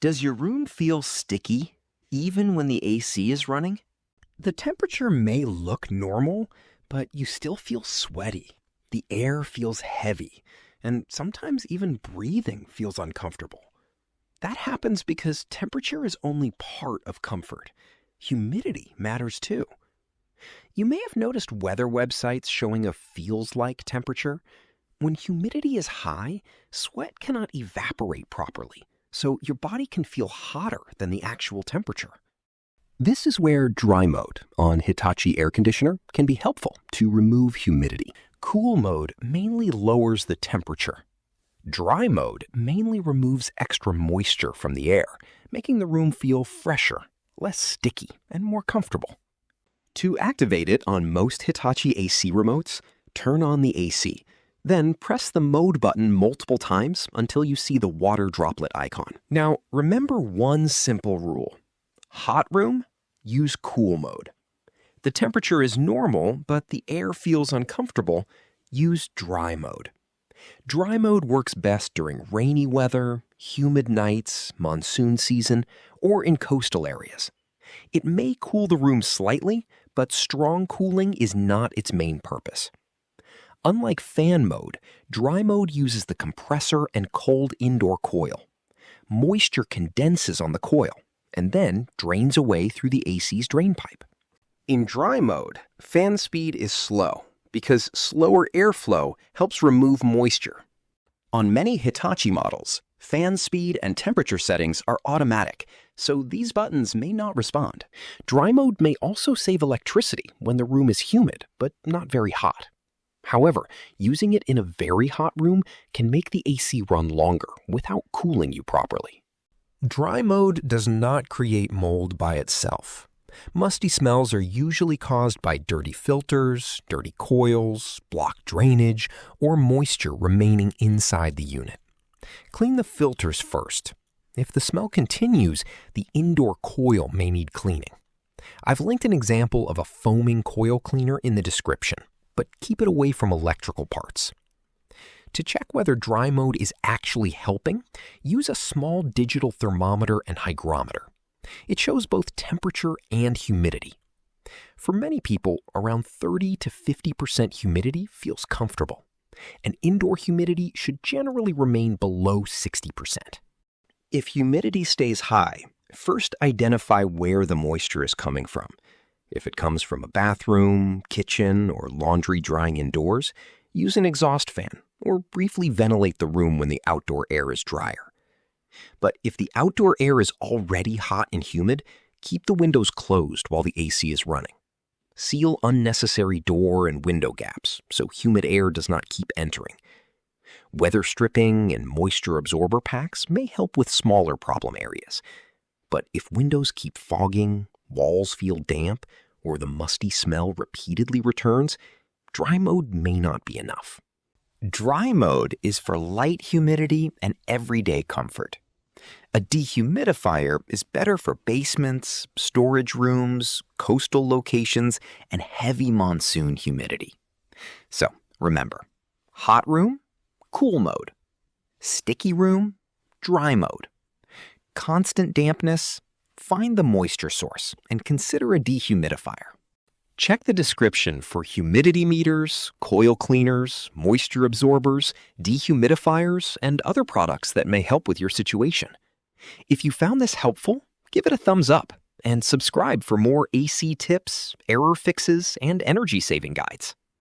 Does your room feel sticky even when the AC is running? The temperature may look normal, but you still feel sweaty. The air feels heavy, and sometimes even breathing feels uncomfortable. That happens because temperature is only part of comfort. Humidity matters too. You may have noticed weather websites showing a feels-like temperature. When humidity is high, sweat cannot evaporate properly, so your body can feel hotter than the actual temperature. This is where dry mode on Hitachi air conditioner can be helpful to remove humidity. Cool mode mainly lowers the temperature. Dry mode mainly removes extra moisture from the air, making the room feel fresher, less sticky, and more comfortable. To activate it on most Hitachi AC remotes, turn on the AC. Then press the mode button multiple times until you see the water droplet icon. Now, remember one simple rule. Hot room, use cool mode. The temperature is normal, but the air feels uncomfortable, use dry mode. Dry mode works best during rainy weather, humid nights, monsoon season, or in coastal areas. It may cool the room slightly, but strong cooling is not its main purpose. Unlike fan mode, dry mode uses the compressor and cold indoor coil. Moisture condenses on the coil and then drains away through the AC's drain pipe. In dry mode, fan speed is slow because slower airflow helps remove moisture. On many Hitachi models, fan speed and temperature settings are automatic, so these buttons may not respond. Dry mode may also save electricity when the room is humid, but not very hot. However, using it in a very hot room can make the AC run longer without cooling you properly. Dry mode does not create mold by itself. Musty smells are usually caused by dirty filters, dirty coils, blocked drainage, or moisture remaining inside the unit. Clean the filters first. If the smell continues, the indoor coil may need cleaning. I've linked an example of a foaming coil cleaner in the description, but keep it away from electrical parts. To check whether dry mode is actually helping, use a small digital thermometer and hygrometer. It shows both temperature and humidity. For many people, around 30 to 50% humidity feels comfortable, and indoor humidity should generally remain below 60%. If humidity stays high, first identify where the moisture is coming from. If it comes from a bathroom, kitchen, or laundry drying indoors, use an exhaust fan or briefly ventilate the room when the outdoor air is drier. But if the outdoor air is already hot and humid, keep the windows closed while the AC is running. Seal unnecessary door and window gaps so humid air does not keep entering. Weather stripping and moisture absorber packs may help with smaller problem areas. But if windows keep fogging, walls feel damp, or the musty smell repeatedly returns, dry mode may not be enough. Dry mode is for light humidity and everyday comfort. A dehumidifier is better for basements, storage rooms, coastal locations, and heavy monsoon humidity. So remember, hot room, cool mode. Sticky room, dry mode. Constant dampness, find the moisture source and consider a dehumidifier. Check the description for humidity meters, coil cleaners, moisture absorbers, dehumidifiers, and other products that may help with your situation. If you found this helpful, give it a thumbs up and subscribe for more AC tips, error fixes, and energy-saving guides.